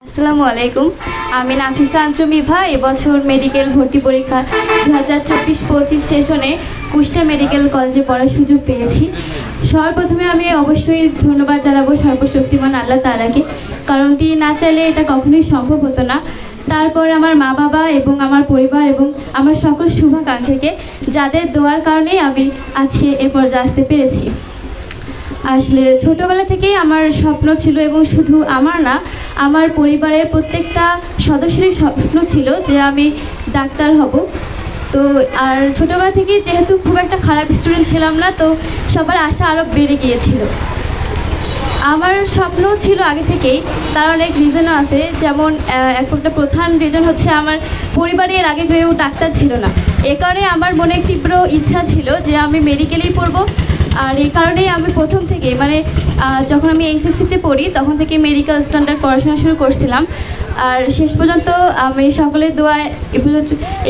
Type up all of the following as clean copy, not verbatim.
আসসালামু আলাইকুম। আমি নাফিসা আঞ্চুম ইভা এবছর মেডিকেল ভর্তি পরীক্ষা 2024-25 সেশনে কুষ্টিয়া মেডিকেল কলেজে পড়ার সুযোগ পেয়েছি। সর্বপ্রথমে আমি অবশ্যই ধন্যবাদ জানাবো সর্বশক্তিমান আল্লাহ তাআলাকে, কারণ তিনি না চাইলে এটা কখনোই সম্ভব হতো না। তারপর আমার মা বাবা এবং আমার পরিবার এবং আমার সকল শুভাকাঙ্ক্ষীকে, যাদের দোয়ার কারণেই আমি আজকে এ পর্যায়ে আসতে পেরেছি। আসলে ছোটোবেলা থেকেই আমার স্বপ্ন ছিল, এবং শুধু আমার না, আমার পরিবারের প্রত্যেকটা সদস্যেরই স্বপ্ন ছিল যে আমি ডাক্তার হব। তো আর ছোটোবেলা থেকেই যেহেতু খুব একটা খারাপ স্টুডেন্ট ছিলাম না, তো সবার আশা আরও বেড়ে গিয়েছিল। আমার স্বপ্ন ছিল আগে থেকেই, তার অনেক রিজনও আছে। যেমন একটা প্রধান রিজন হচ্ছে আমার পরিবারে এর আগে কেউ ডাক্তার ছিল না। এ কারণে আমার মনে তীব্র ইচ্ছা ছিল যে আমি মেডিকেলেই পড়বো। আর এই কারণেই আমি প্রথম থেকে যখন আমি এইচএসসিতে পড়ি তখন থেকে মেডিকেল স্ট্যান্ডার্ড পড়াশোনা শুরু করছিলাম। আর শেষ পর্যন্ত আমি সকলের দোয়ায়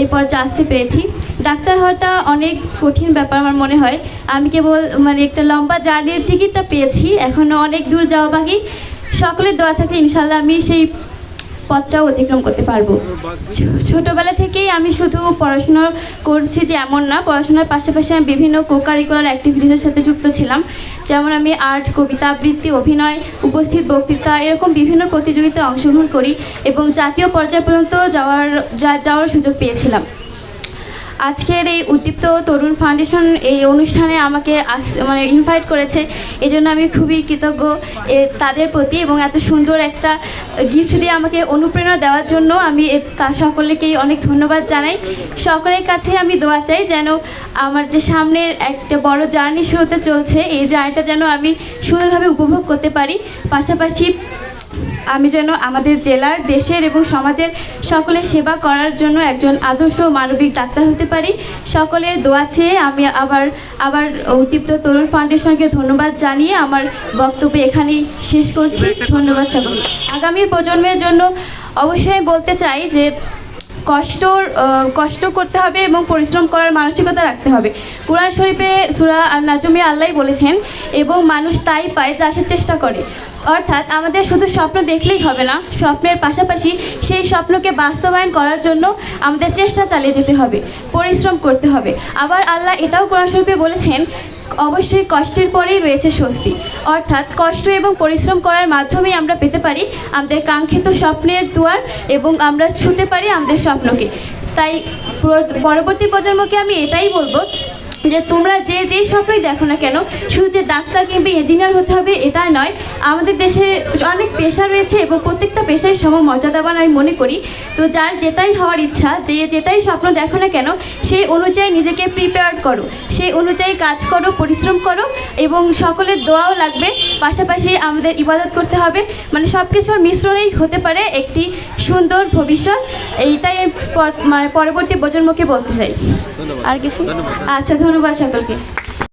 এই পর্যায়ে আসতে পেরেছি। ডাক্তার হওয়াটা অনেক কঠিন ব্যাপার আমার মনে হয়। আমি কেবল একটা লম্বা জার্নির টিকিটটা পেয়েছি, এখনও অনেক দূর যাওয়া বাকি। সকলের দোয়া থাকলে ইনশাল্লাহ আমি সেই পথটাও অতিক্রম করতে পারবো। ছোটোবেলা থেকেই আমি শুধু পড়াশোনা করছি যে এমন না, পড়াশোনার পাশাপাশি আমি বিভিন্ন কোকারিকুলার অ্যাক্টিভিটিসের সাথে যুক্ত ছিলাম। যেমন আমি আর্ট, কবিতা আবৃত্তি, অভিনয়, উপস্থিত বক্তৃতা, এরকম বিভিন্ন প্রতিযোগিতায় অংশগ্রহণ করি এবং জাতীয় পর্যায় পর্যন্ত যাওয়ার সুযোগ পেয়েছিলাম। আজকের এই উদ্দীপ্ত তরুণ ফাউন্ডেশন এই অনুষ্ঠানে আমাকে ইনভাইট করেছে, এজন্য আমি খুবই কৃতজ্ঞ তাদের প্রতি, এবং এত সুন্দর একটা গিফট দিয়ে আমাকে অনুপ্রেরণা দেওয়ার জন্য আমি সকলকেই অনেক ধন্যবাদ জানাই। সকলের কাছে আমি দোয়া চাই যেন আমার যে সামনের একটা বড় জার্নি শুরুতে চলছে, এই জার্নিটা যেন আমি সুন্দরভাবে উপভোগ করতে পারি। পাশাপাশি আমি যেন আমাদের জেলার, দেশের এবং সমাজের সকলের সেবা করার জন্য একজন আদর্শ মানবিক ডাক্তার হতে পারি। সকলের দোয়া চেয়ে আমি আবার উদ্দীপ্ত তরুণ ফাউন্ডেশনকে ধন্যবাদ জানিয়ে আমার বক্তব্য এখানেই শেষ করছি। ধন্যবাদ সকলকে। আগামী প্রজন্মের জন্য অবশ্যই বলতে চাই যে কষ্ট করতে হবে এবং পরিশ্রম করার মানসিকতা রাখতে হবে। কুরআন শরীফে সূরা আন-নাজমে আল্লাহ বলেছেন, এবং মানুষ তাই পায় যা সে চেষ্টা করে। অর্থাৎ আমাদের শুধু স্বপ্ন দেখলেই হবে না, স্বপ্নের পাশাপাশি সেই স্বপ্নকে বাস্তবায়ন করার জন্য আমাদের চেষ্টা চালিয়ে যেতে হবে, পরিশ্রম করতে হবে। আবার আল্লাহ এটাও কোরআন শরীফে বলেছেন, অবশ্যই কষ্টের পরেই রয়েছে স্বস্তি। অর্থাৎ কষ্ট এবং পরিশ্রম করার মাধ্যমেই আমরা পেতে পারি আমাদের কাঙ্ক্ষিত স্বপ্নের দুয়ার, এবং আমরা ছুঁতে পারি আমাদের স্বপ্নকে। তাই পরবর্তী প্রজন্মকে আমি এটাই বলবো যে তোমরা যেই স্বপ্নই দেখো না কেন, শুধু যে ডাক্তার কিংবা ইঞ্জিনিয়ার হতে হবে এটা নয়। আমাদের দেশে অনেক পেশা রয়েছে এবং প্রত্যেকটা পেশায় সমমর্যাদাবান আমি মনে করি। তো যার যেটাই হওয়ার ইচ্ছা, যেটাই স্বপ্ন দেখো না কেন, সেই অনুযায়ী নিজেকে প্রিপেয়ার করো, সেই অনুযায়ী কাজ করো, পরিশ্রম করো, এবং সকলের দোয়াও লাগবে। পাশাপাশি আমাদের ইবাদত করতে হবে। সব কিছুর মিশ্রণেই হতে পারে একটি সুন্দর ভবিষ্যৎ। এইটাই পরবর্তী প্রজন্মকে বলতে চাই। আর কিছু? আচ্ছা, ধন্যবাদ সকলকে।